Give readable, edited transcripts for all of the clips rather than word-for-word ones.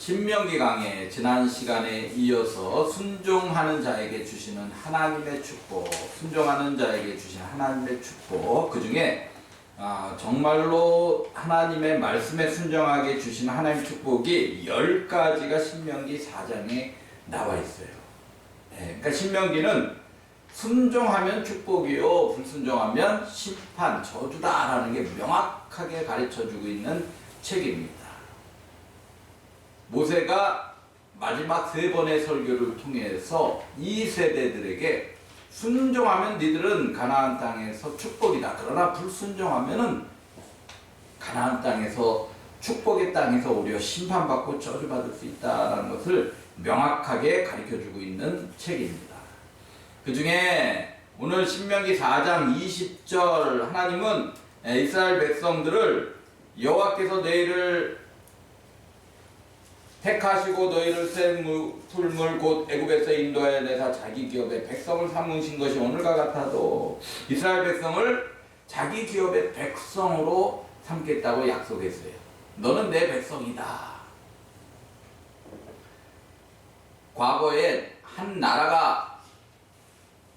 신명기 강의 지난 시간에 이어서 순종하는 자에게 주시는 하나님의 축복, 순종하는 자에게 주신 하나님의 축복, 그 중에 정말로 하나님의 말씀에 순종하게 주시는 하나님의 축복이 10가지가 신명기 4장에 나와 있어요. 그러니까 신명기는 순종하면 축복이요, 불순종하면 심판, 저주다라는 게 명확하게 가르쳐주고 있는 책입니다. 모세가 마지막 3번의 설교를 통해서 이 세대들에게 순종하면 니들은 가나안 땅에서 축복이다. 그러나 불순종하면은 가나안 땅에서 축복의 땅에서 오히려 심판받고 저주받을 수 있다는 것을 명확하게 가르쳐주고 있는 책입니다. 그 중에 오늘 신명기 4장 20절 하나님은 이스라엘 백성들을 여호와께서 너희를 택하시고 너희를 센 풀물 곧 애굽에서 인도하여 내사 자기 기업의 백성을 삼으신 것이 오늘과 같아도 이스라엘 백성을 자기 기업의 백성으로 삼겠다고 약속했어요. 너는 내 백성이다. 과거에 한 나라가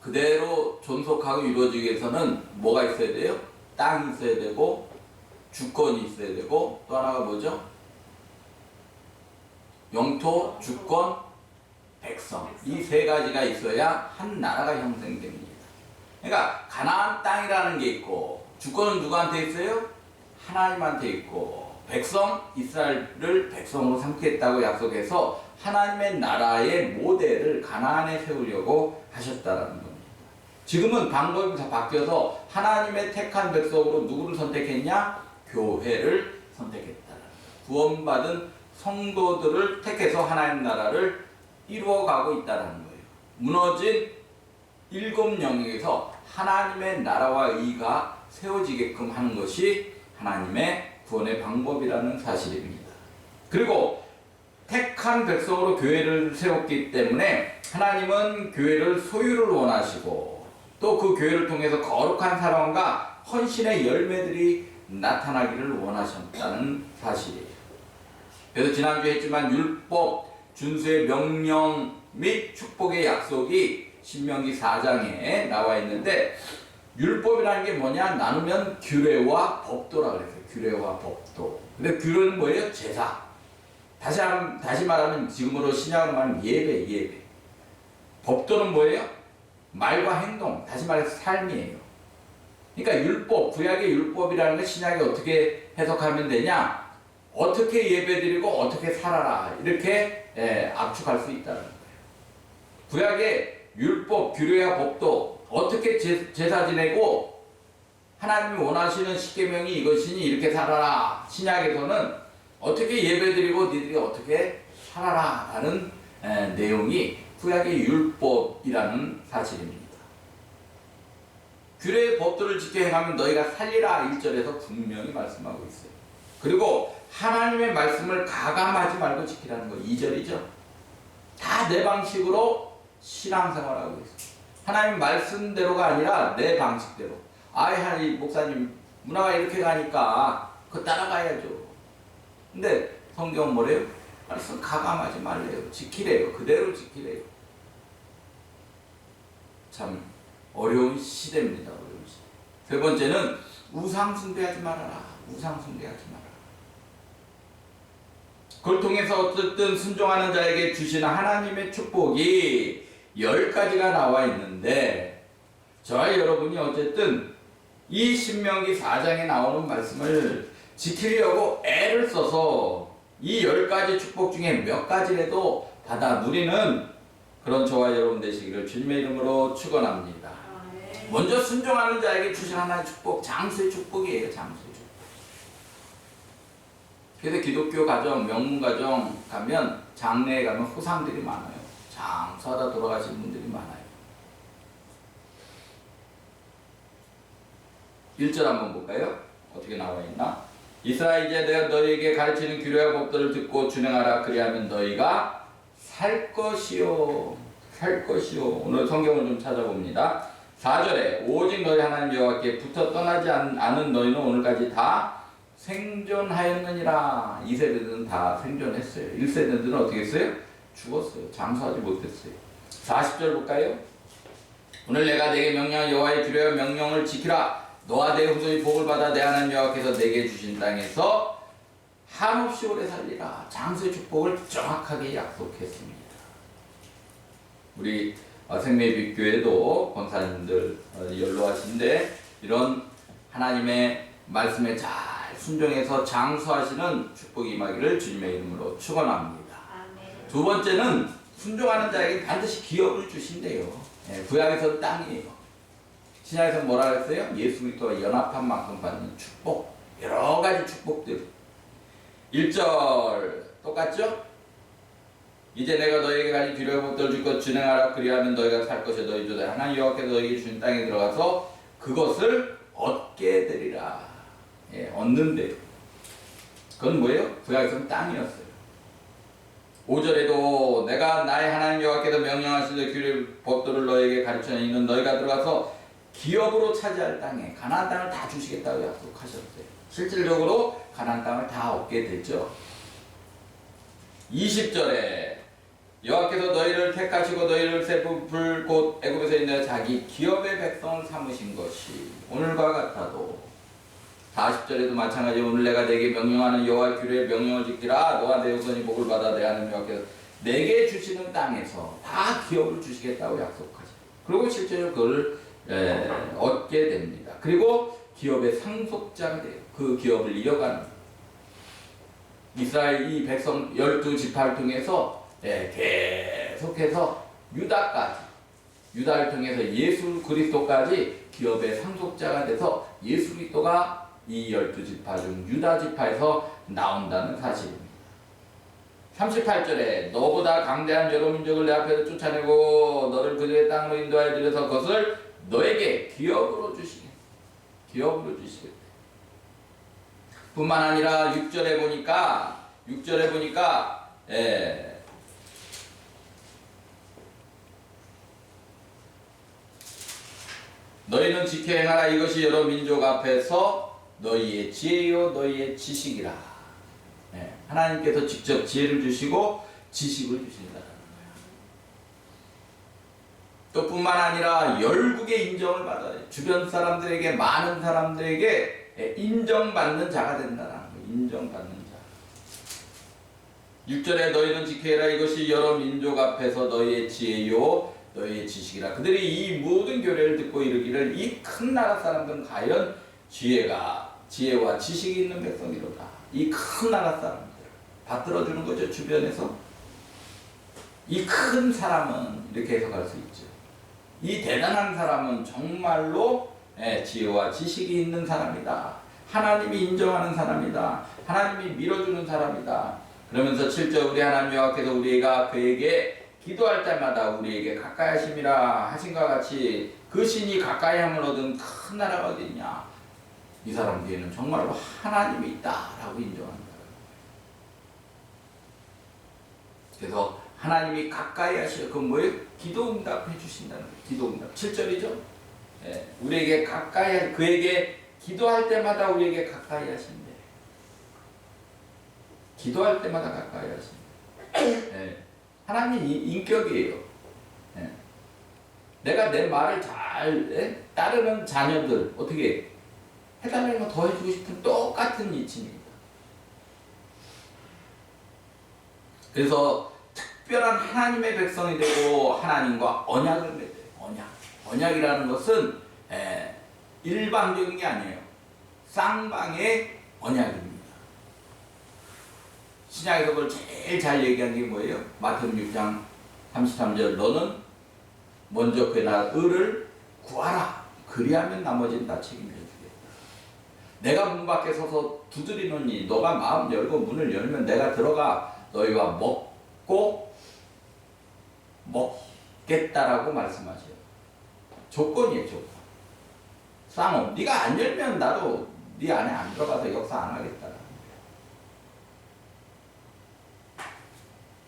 그대로 존속하고 이루어지기 위해서는 뭐가 있어야 돼요? 땅이 있어야 되고 주권이 있어야 되고 또 하나가 뭐죠? 영토, 주권, 백성, 이 3가지가 있어야 한 나라가 형성됩니다. 그러니까 가나안 땅이라는 게 있고 주권은 누구한테 있어요? 하나님한테 있고 백성, 이스라엘을 백성으로 삼겠다고 약속해서 하나님의 나라의 모델을 가나안에 세우려고 하셨다라는 겁니다. 지금은 방법이 다 바뀌어서 하나님의 택한 백성으로 누구를 선택했냐? 교회를 선택했다라는 거예요. 구원받은 성도들을 택해서 하나님 나라를 이루어가고 있다는 거예요. 무너진 7 영역에서 하나님의 나라와 의가 세워지게끔 하는 것이 하나님의 구원의 방법이라는 사실입니다. 그리고 택한 백성으로 교회를 세웠기 때문에 하나님은 교회를 소유를 원하시고 또 그 교회를 통해서 거룩한 사랑과 헌신의 열매들이 나타나기를 원하셨다는 사실이에요. 그래서 지난주에 했지만 율법, 준수의 명령 및 축복의 약속이 신명기 4장에 나와 있는데 율법이라는 게 뭐냐? 나누면 규례와 법도라고 그랬어요. 규례와 법도. 근데 규례는 뭐예요? 제사. 다시 말하면 지금으로 신약으로 말하면 예배. 법도는 뭐예요? 말과 행동. 다시 말해서 삶이에요. 그러니까 율법, 구약의 율법이라는 게 신약에 어떻게 해석하면 되냐? 어떻게 예배드리고 어떻게 살아라 이렇게 압축할 수 있다는 거예요. 구약의 율법, 규례와 법도 어떻게 제사 지내고 하나님이 원하시는 십계명이 이것이니 이렇게 살아라. 신약에서는 어떻게 예배드리고 니들이 어떻게 살아라 라는 내용이 구약의 율법이라는 사실입니다. 규례의 법도를 지켜 행하면 너희가 살리라 1절에서 분명히 말씀하고 있어요. 그리고 하나님의 말씀을 가감하지 말고 지키라는 거 2절이죠. 다 내 방식으로 신앙생활하고 있어요. 하나님 말씀대로가 아니라 내 방식대로. 하나님 목사님 문화가 이렇게 가니까 그거 따라가야죠. 근데 성경은 뭐래요? 말씀 가감하지 말래요. 지키래요. 그대로 지키래요. 참 어려운 시대입니다. 어려운 시대. 세 번째는 우상 숭배하지 말아라. 우상 숭배하지 말아라. 그걸 통해서 어쨌든 순종하는 자에게 주시는 하나님의 축복이 10가지가 나와 있는데 저와 여러분이 어쨌든 이 신명기 4장에 나오는 말씀을 지키려고 애를 써서 이 10가지 축복 중에 몇 가지라도 받아 누리는 그런 저와 여러분 되시기를 주님의 이름으로 축원합니다. 먼저 순종하는 자에게 주신 하나님의 축복, 장수의 축복이에요. 장수의 축복. 그래서 기독교 가정, 명문 가정 가면 장례에 가면 후상들이 많아요. 장수하다 돌아가신 분들이 많아요. 1절 한번 볼까요? 어떻게 나와 있나? 이스라엘 이제 내가 너희에게 가르치는 규례와 법도를 듣고 준행하라. 그리하면 너희가 살 것이요. 살 것이요. 오늘 성경을 좀 찾아봅니다. 4절에 오직 너희 하나님 여호와께 붙어 떠나지 않은 너희는 오늘까지 다 생존하였느니라. 2세대들은 다 생존했어요. 1세대들은 어떻게 했어요? 죽었어요. 장수하지 못했어요. 40절 볼까요? 오늘 내가 내게 명령한 여호와의 규례와 명령을 지키라. 너와 내 후손이 복을 받아 내 하나님 여호와께서 내게 주신 땅에서 한없이 오래 살리라. 장수의 축복을 정확하게 약속했습니다. 우리 생명빛교회도 권사님들 연로하신데 이런 하나님의 말씀에 잘 순종해서 장수하시는 축복이 임하기를 주님의 이름으로 축원합니다. 두 번째는 순종하는 자에게 반드시 기업을 주신대요. 구약에서는 땅이에요. 신약에서는 뭐라 그랬어요? 예수 그리스도와 연합한 만큼 받는 축복, 여러 가지 축복들. 1절 똑같죠? 이제 내가 너에게 가진 기록의 복들을 줄 것 진행하라. 그리하면 너희가 살 것이 너희 조다 하나님 여호와께서 너에게 주신 땅에 들어가서 그것을 얻게 되리라. 얻는데 그건 뭐예요? 구약에서는 땅이었어요. 5절에도 내가 나의 하나님 여호와께서 명령하신 규례 법도를 너에게 가르쳐 이는 너희가 들어가서 기업으로 차지할 땅에 가나안 땅을 다 주시겠다고 약속하셨어요. 실질적으로 가나안 땅을 다 얻게 됐죠. 20절에 여호와께서 너희를 택하시고 너희를 새 부풀 곧 애굽에서 있는 자기 기업의 백성을 삼으신 것이 오늘과 같아도 40절에도 마찬가지 오늘 내가 내게 명령하는 여호와의 규례의 명령을 지키라. 너와 내 후손이 복을 받아 내 하나님 여호와께서 내게 주시는 땅에서 다 기업을 주시겠다고 약속하죠. 그리고 실제로 그걸 얻게 됩니다. 그리고 기업의 상속자가 돼요. 그 기업을 이어가는 이스라엘 이 백성 12지파를 통해서 계속해서 유다를 통해서 예수 그리스도까지 기업의 상속자가 돼서 예수 그리스도가 이 12지파 중 유다 지파에서 나온다는 사실입니다. 38절에 너보다 강대한 여러 민족을 내 앞에서 쫓아내고 너를 그들의 땅으로 인도하여 들여서 그것을 너에게 기업으로 주시겠다. 뿐만 아니라 6절에 보니까 너희는 지켜 행하라. 이것이 여러 민족 앞에서 너희의 지혜요 너희의 지식이라. 하나님께서 직접 지혜를 주시고 지식을 주신다는 거예요. 또 뿐만 아니라 열국의 인정을 받아요. 주변 사람들에게 많은 사람들에게 인정받는 자가 된다는 거예요. 인정받는 자. 6절에 너희는 지켜라. 이것이 여러 민족 앞에서 너희의 지혜요 너희의 지식이라. 그들이 이 모든 교례를 듣고 이르기를 이 큰 나라 사람들은 과연 지혜와 지식이 있는 백성이로다. 이 큰 나라 사람들 받들어주는 거죠. 주변에서 이 큰 사람은 이렇게 해석할 수 있죠. 이 대단한 사람은 정말로 지혜와 지식이 있는 사람이다. 하나님이 인정하는 사람이다. 하나님이 밀어주는 사람이다. 그러면서 7절 우리 하나님 여호와께서 우리가 그에게 기도할 때마다 우리에게 가까이 하심이라 하신과 같이 그 신이 가까이 함을 얻은 큰 나라가 어디 있냐. 이 사람 뒤에는 정말로 하나님이 있다라고 인정한다. 그래서 하나님이 가까이 하시려 그건 뭐예요? 기도 응답해 주신다는 거예요. 기도 응답 7절이죠. 우리에게 가까이 그에게 기도할 때마다 우리에게 가까이 하신대. 기도할 때마다 가까이 하신대. 하나님 인격이에요. 내가 내 말을 잘 따르는 자녀들 어떻게 해달라는 거 더 해주고 싶은 똑같은 이치입니다. 그래서 특별한 하나님의 백성이 되고 하나님과 언약을 맺어요. 언약이라는 것은 일방적인 게 아니에요. 쌍방의 언약입니다. 신약에서 그걸 제일 잘 얘기한 게 뭐예요? 마태복음 6장 33절 너는 먼저 그 의를 구하라. 그리하면 나머지는 다 책임져 주겠다. 내가 문 밖에 서서 두드리노니 너가 마음 열고 문을 열면 내가 들어가 너희와 먹겠다라고 말씀하셔요. 조건이에요. 조건. 쌍업. 네가 안 열면 나도 네 안에 안 들어가서 역사 안 하겠다.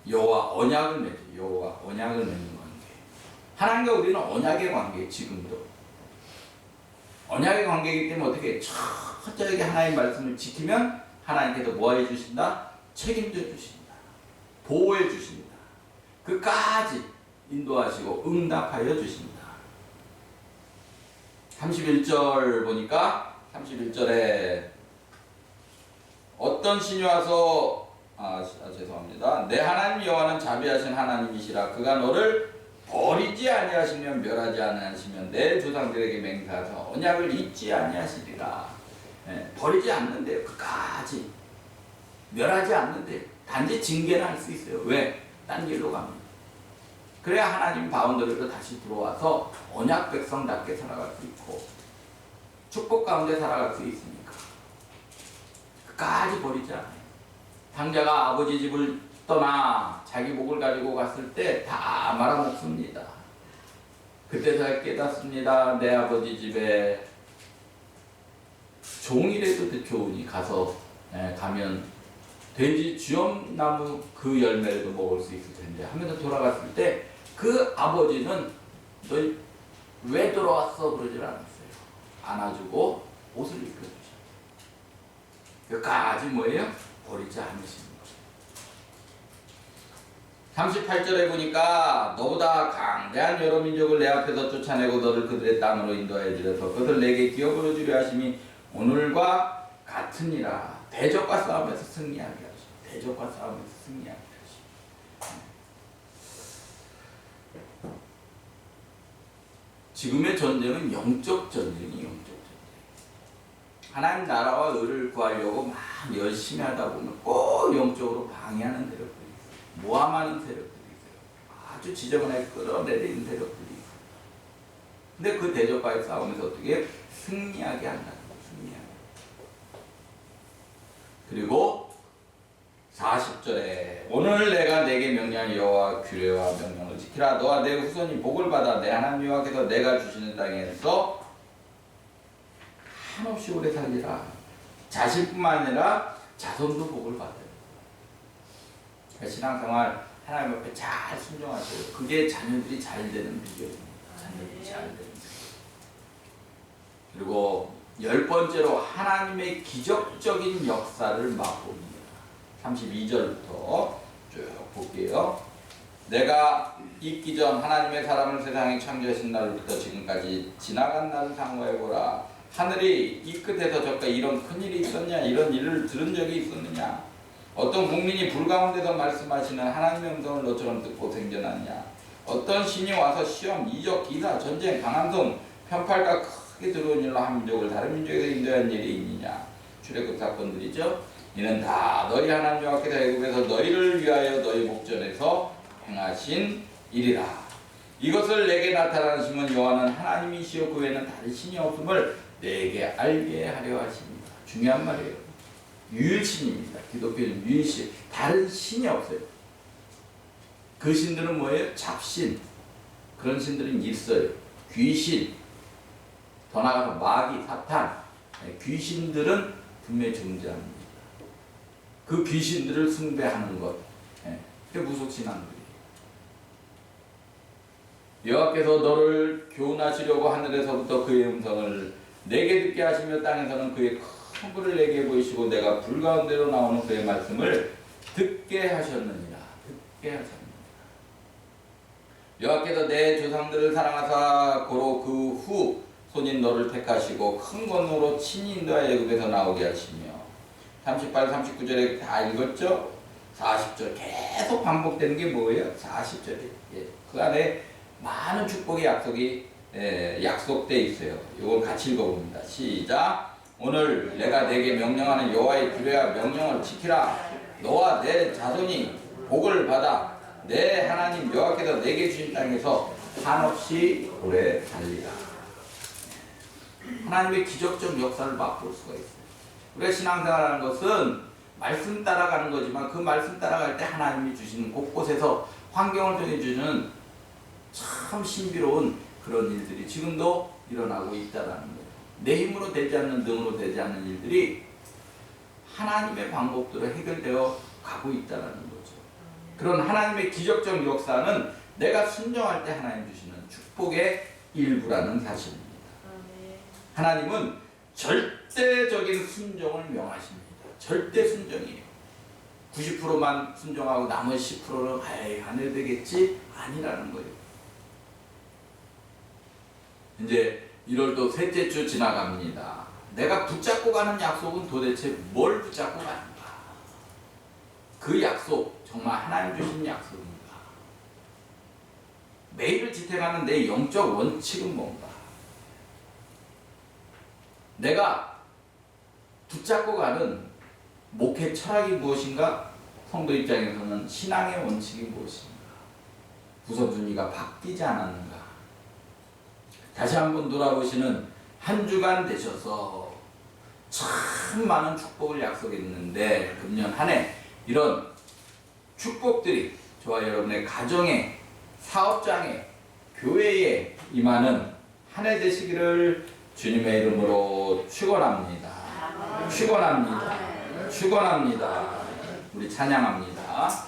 여호와 언약을 맺죠. 여호와 언약을 맺는 관계. 하나님과 우리는 언약의 관계예요. 지금도. 언약의 관계이기 때문에 어떻게 철저하게 하나님의 말씀을 지키면 하나님께서 뭐 해주신다? 책임져 주신다. 보호해 주신다. 그까지 인도하시고 응답하여 주신다. 31절 보니까 31절에 어떤 신이 와서 죄송합니다. 내 하나님 여호와는 자비하신 하나님이시라. 그가 너를 버리지 아니하시면 멸하지 아니하시면 내 조상들에게 맹세하사 언약을 잊지 아니하시리라. 버리지 않는데요. 끝까지 멸하지 않는데요. 단지 징계는 할 수 있어요. 왜? 딴 길로 갑니다. 그래야 하나님 바운더리로 다시 들어와서 언약 백성답게 살아갈 수 있고 축복 가운데 살아갈 수 있으니까 끝까지 버리지 않아요. 당자가 아버지 집을 떠나 자기 목을 가지고 갔을 때 다 말아먹습니다. 그때서야 깨닫습니다. 내 아버지 집에 종이라도 좋으니 가서 가면 돼지 쥐엄나무 그 열매라도 먹을 수 있을 텐데 하면서 돌아갔을 때 그 아버지는 너 왜 돌아왔어? 그러질 않았어요. 안아주고 옷을 입혀주셨어요. 끝까지 뭐예요? 버리지 않으시는 거죠. 38절에 보니까 너보다 강대한 여러 민족을 내 앞에서 쫓아내고 너를 그들의 땅으로 인도하여 주려서 그것을 내게 기업으로 주려 하심이 오늘과 같으니라. 대적과 싸움에서 승리하게 하시고 대적과 싸움에서 승리하게 하시고 지금의 전쟁은 영적 전쟁이 영적 전쟁. 하나님 나라와 의를 구하려고 막 열심히 하다 보면 꼭 영적으로 방해하는 세력들이 있어요. 모함하는 세력들이 있어요. 아주 지저분하게 끌어내리는 세력들이 있어요. 근데 그 대적과의 싸움에서 어떻게 승리하게 한다는 거예요. 승리하게. 그리고 40절에 오늘 내가 내게 명령한 여호와 규례와 명령을 지키라. 너와 내 후손이 복을 받아 내 하나님 여호와께서 내가 주시는 땅에서 한없이 오래 살리라. 자신뿐만 아니라 자손도 복을 받아요. 신앙생활 하나님 앞에 잘 순종하세요. 그게 자녀들이 잘 되는 비결입니다. 자녀들이 잘 되는 비결. 그리고 10번째로 하나님의 기적적인 역사를 맛봅니다. 32절부터 쭉 볼게요. 내가 있기 전 하나님의 사람을 세상에 창조하신 날부터 지금까지 지나간 날을 상고해보라. 하늘이 이 끝에서 저까지 이런 큰일이 있었냐? 이런 일을 들은 적이 있었느냐? 어떤 국민이 불 가운데서 말씀하시는 하나님의 음성을 너처럼 듣고 생겨났냐? 어떤 신이 와서 시험, 이적, 기사, 전쟁, 강함성, 편팔과 크게 들어온 일로 한 민족을 다른 민족에서 인도한 일이 있느냐? 출애굽 사건들이죠. 이는 다 너희 하나님 여호와께서 애굽에서 너희를 위하여 너희 목전에서 행하신 일이라. 이것을 내게 나타나시면 여호와는 하나님이시요 그 외에는 다른 신이 없음을 내게 알게 하려 하십니다. 중요한 말이에요. 유일신입니다. 기독교는 유일신. 다른 신이 없어요. 그 신들은 뭐예요? 잡신. 그런 신들은 있어요. 귀신. 더 나아가서 마귀, 사탄. 귀신들은 분명히 존재합니다. 그 귀신들을 숭배하는 것. 그게 무속신앙들이에요. 여호와께서 너를 교훈하시려고 하늘에서부터 그의 음성을 내게 듣게 하시며 땅에서는 그의 큰 불을 내게 보이시고 내가 불 가운데로 나오는 그의 말씀을 듣게 하셨느니라. 듣게 하셨느니라. 여호와께서 내 조상들을 사랑하사 고로 그 후 손인 너를 택하시고 큰 권노로 친히 인도하여 애굽에서 나오게 하시며 38, 39절에 다 읽었죠? 40절 계속 반복되는 게 뭐예요? 40절에 그 안에 많은 축복의 약속이 약속되어 있어요. 이걸 같이 읽어봅니다. 시작. 오늘 내가 내게 명령하는 여호와의 규례와 명령을 지키라. 너와 내 자손이 복을 받아 내 하나님 여호와께서 내게 주신 땅에서 한없이 오래 살리라. 하나님의 기적적 역사를 맛볼 수가 있어요. 우리가 신앙생활하는 것은 말씀 따라가는 거지만 그 말씀 따라갈 때 하나님이 주시는 곳곳에서 환경을 정해주는 참 신비로운 그런 일들이 지금도 일어나고 있다는 거예요. 내 힘으로 되지 않는 능으로 되지 않는 일들이 하나님의 방법대로 해결되어 가고 있다는 거죠. 그런 하나님의 기적적 역사는 내가 순종할 때 하나님 주시는 축복의 일부라는 사실입니다. 하나님은 절대적인 순종을 명하십니다. 절대 순종이에요. 90%만 순종하고 나머지 10%는 아예 안 해도 되겠지? 아니라는 거예요. 이제 1월도 셋째 주 지나갑니다. 내가 붙잡고 가는 약속은 도대체 뭘 붙잡고 가는가? 그 약속 정말 하나님 주신 약속인가? 매일을 지탱하는 내 영적 원칙은 뭔가? 내가 붙잡고 가는 목회 철학이 무엇인가? 성도 입장에서는 신앙의 원칙이 무엇인가? 우선순위가 바뀌지 않았는가? 다시 한번 돌아보시는 한 주간 되셔서 참 많은 축복을 약속했는데 금년 한 해 이런 축복들이 저와 여러분의 가정에, 사업장에, 교회에 임하는 한 해 되시기를 주님의 이름으로 축원합니다. 축원합니다. 축원합니다. 우리 찬양합니다.